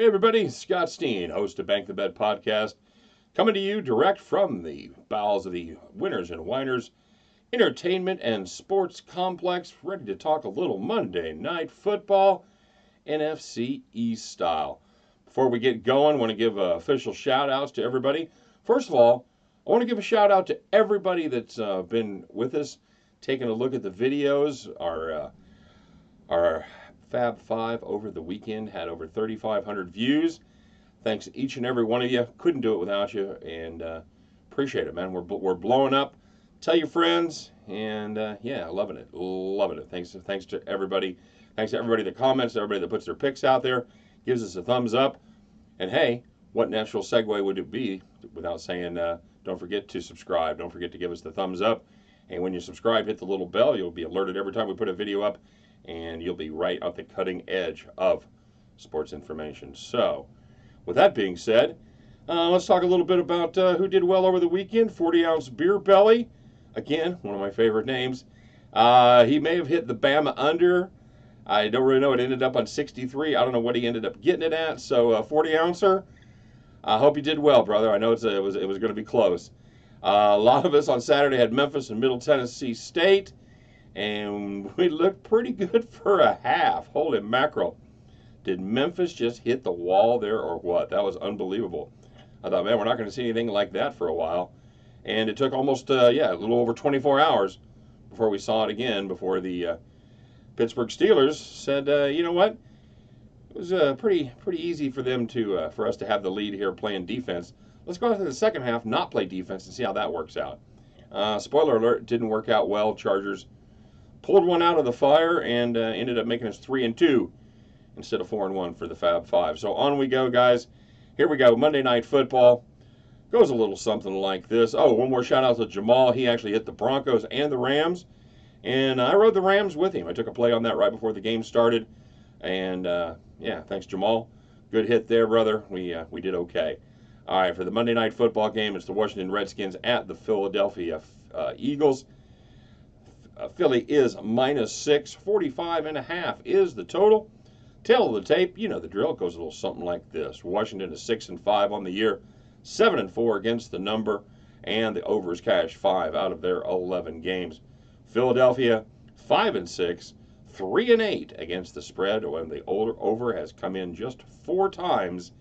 Hey everybody, Scott Steen, host of Bank the Bet podcast, coming to you direct from the bowels of the Winners and Winers Entertainment and Sports Complex, ready to talk a little Monday Night Football, NFC East style. Before we get going, I want to give official shout-outs to everybody. First of all, I want to give a shout-out to everybody that's been with us, taking a look at the videos. Our Fab 5 over the weekend had over 3,500 views. Thanks to each and every one of you. Couldn't do it without you, and appreciate it, man. We're blowing up. Tell your friends, and yeah, loving it. Thanks to everybody. Thanks to everybody that comments, everybody that puts their picks out there, gives us a thumbs up. And hey, what natural segue would it be without saying, don't forget to subscribe. Don't forget to give us the thumbs up. And when you subscribe, hit the little bell. You'll be alerted every time we put a video up, and you'll be right at the cutting edge of sports information. So, with that being said, let's talk a little bit about who did well over the weekend. 40-ounce Beer Belly, again, one of my favorite names. He may have hit the Bama under. I don't really know. It ended up on 63. I don't know what he ended up getting it at. So, 40-ouncer, I hope you did well, brother. I know it was going to be close. A lot of us on Saturday had Memphis and Middle Tennessee State, and we looked pretty good for a half. Holy mackerel. Did Memphis just hit the wall there or what? That was unbelievable. I thought, man, we're not going to see anything like that for a while. And it took almost, a little over 24 hours before we saw it again, before the Pittsburgh Steelers said, you know what? It was pretty easy for them for us to have the lead here playing defense. Let's go into the second half, not play defense, and see how that works out. Spoiler alert, didn't work out well. Chargers pulled one out of the fire and ended up making us 3-2 instead of 4-1 for the Fab 5. So on we go, guys. Here we go. Monday Night Football goes a little something like this. Oh, one more shout out to Jamal. He actually hit the Broncos and the Rams, and I rode the Rams with him. I took a play on that right before the game started, and yeah, thanks Jamal. Good hit there, brother. We did okay. All right, for the Monday Night Football game, it's the Washington Redskins at the Philadelphia Eagles. Philly is -6, 45.5 is the total. Tail of the tape, you know the drill. It goes a little something like this. Washington is 6-5 on the year, 7-4 against the number, and the over is cash 5 out of their 11 games. Philadelphia 5-6, 3-8 against the spread, when the over has come in just 4 times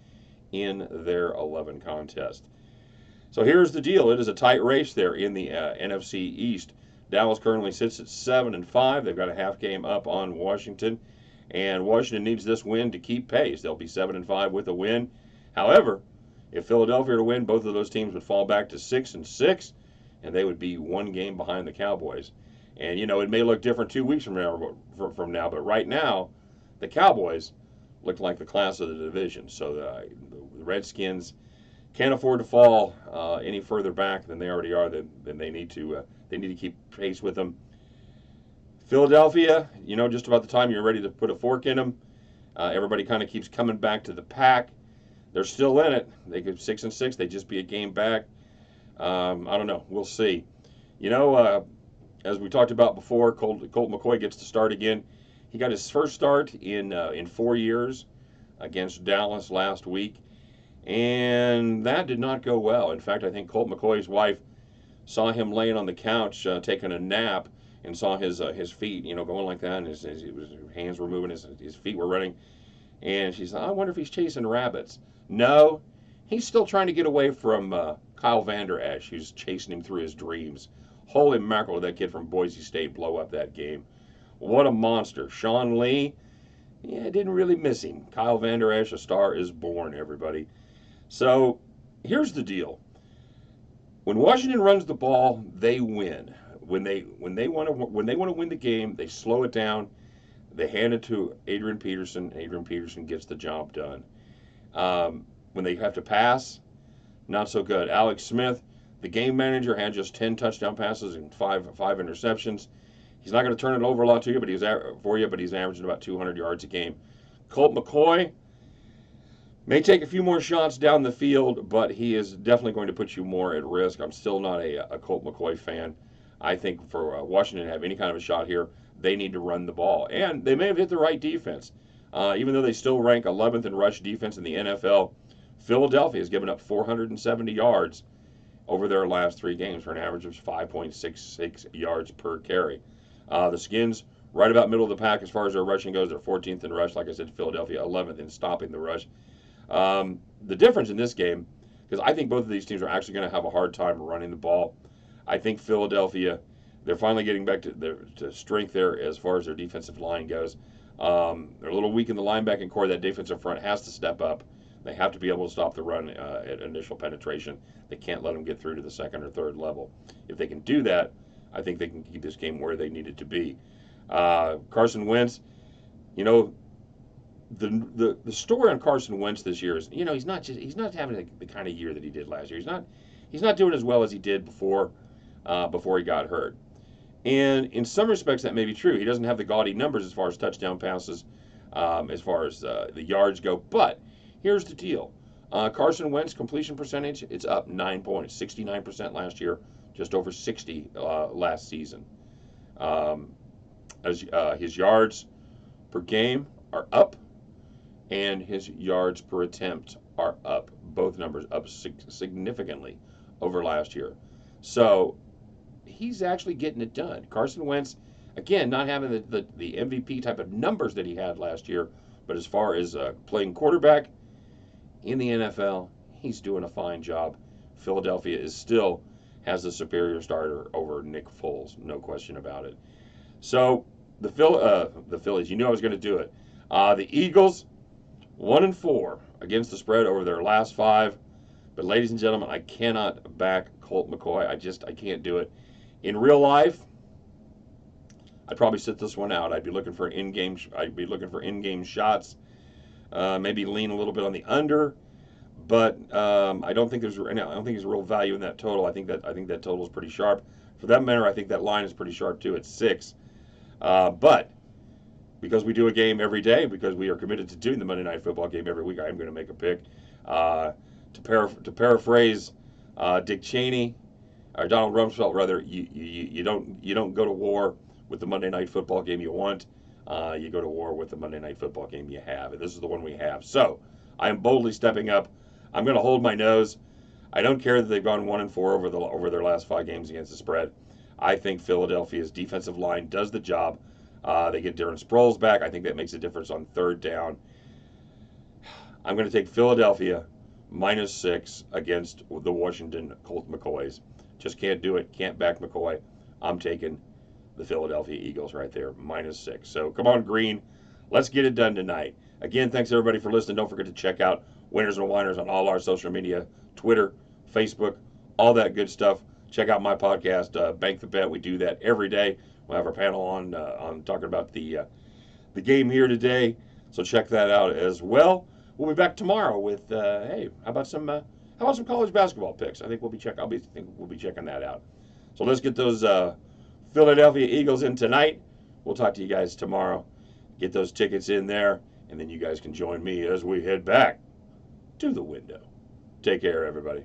in their 11 contests. So here's the deal. It is a tight race there in the NFC East. Dallas currently sits at 7-5. They've got a half game up on Washington, and Washington needs this win to keep pace. They'll be 7-5 with a win. However, if Philadelphia were to win, both of those teams would fall back to 6-6, and they would be 1 game behind the Cowboys. And you know, it may look different 2 weeks from now, but right now, the Cowboys look like the class of the division. So the Redskins can't afford to fall any further back than they already are. Then they need to keep pace with them. Philadelphia, you know, just about the time you're ready to put a fork in them, everybody kind of keeps coming back to the pack. They're still in it. They could 6-6. They'd just be a game back. I don't know. We'll see. You know, as we talked about before, Colt McCoy gets to start again. He got his first start in 4 years against Dallas last week, and that did not go well. In fact, I think Colt McCoy's wife saw him laying on the couch taking a nap and saw his feet, you know, going like that, and his hands were moving, his feet were running, and she said, I wonder if he's chasing rabbits. No, he's still trying to get away from Kyle Vander Esch, who's chasing him through his dreams. Holy mackerel, did that kid from Boise State blow up that game. What a monster. Sean Lee, yeah, didn't really miss him. Kyle Vander Esch, a star is born, everybody. So here's the deal. When Washington runs the ball, they win. When they want to win the game, they slow it down. They hand it to Adrian Peterson. Adrian Peterson gets the job done. When they have to pass, not so good. Alex Smith, the game manager, had just 10 touchdown passes and five interceptions. He's not going to turn it over a lot to you, but he's averaging about 200 yards a game. Colt McCoy may take a few more shots down the field, but he is definitely going to put you more at risk. I'm still not a Colt McCoy fan. I think for Washington to have any kind of a shot here, they need to run the ball. And they may have hit the right defense. Even though they still rank 11th in rush defense in the NFL, Philadelphia has given up 470 yards over their last 3 games for an average of 5.66 yards per carry. The Skins, right about middle of the pack as far as their rushing goes. They're 14th in rush. Like I said, Philadelphia 11th in stopping the rush. The difference in this game, because I think both of these teams are actually going to have a hard time running the ball. I think Philadelphia, they're finally getting back to strength there as far as their defensive line goes. They're a little weak in the linebacking core. That defensive front has to step up. They have to be able to stop the run at initial penetration. They can't let them get through to the second or third level. If they can do that, I think they can keep this game where they need it to be. Carson Wentz, you know, the story on Carson Wentz this year is, he's not having the kind of year that he did last year. He's not doing as well as he did before he got hurt. And in some respects, that may be true. He doesn't have the gaudy numbers as far as touchdown passes, as far as the yards go. But here's the deal. Carson Wentz completion percentage, it's up 9 points, 69% last year, just over 60 last season. His yards per game are up, and his yards per attempt are up. Both numbers up significantly over last year. So he's actually getting it done. Carson Wentz, again, not having the MVP type of numbers that he had last year, but as far as playing quarterback in the NFL, he's doing a fine job. Philadelphia still has the superior starter over Nick Foles, no question about it. So the Phillies, you knew I was going to do it. The Eagles, 1-4 against the spread over their last 5. But ladies and gentlemen, I cannot back Colt McCoy. I can't do it. In real life, I'd probably sit this one out. I'd be looking for in-game shots. Maybe lean a little bit on the under, but I don't think there's real value in that total. I think that total is pretty sharp. For that matter, I think that line is pretty sharp too at 6. But because we do a game every day, because we are committed to doing the Monday Night Football game every week, I am going to make a pick. To paraphrase Dick Cheney, or Donald Rumsfeld rather, you don't go to war with the Monday Night Football game you want. You go to war with the Monday Night Football game you have, and this is the one we have. So I am boldly stepping up. I'm going to hold my nose. I don't care that they've gone 1-4 over their last 5 games against the spread. I think Philadelphia's defensive line does the job. They get Darren Sproles back. I think that makes a difference on 3rd down. I'm going to take Philadelphia -6 against the Washington Colt McCoys. Just can't do it. Can't back McCoy. I'm taking the Philadelphia Eagles right there, -6. So come on, Green. Let's get it done tonight. Again, thanks everybody for listening. Don't forget to check out Winners and Winers on all our social media, Twitter, Facebook, all that good stuff. Check out my podcast, Bank the Bet. We do that every day. We'll have our panel on talking about the game here today. So check that out as well. We'll be back tomorrow with how about some college basketball picks? I think we'll be checking that out. So let's get those Philadelphia Eagles in tonight. We'll talk to you guys tomorrow. Get those tickets in there, and then you guys can join me as we head back to the window. Take care, everybody.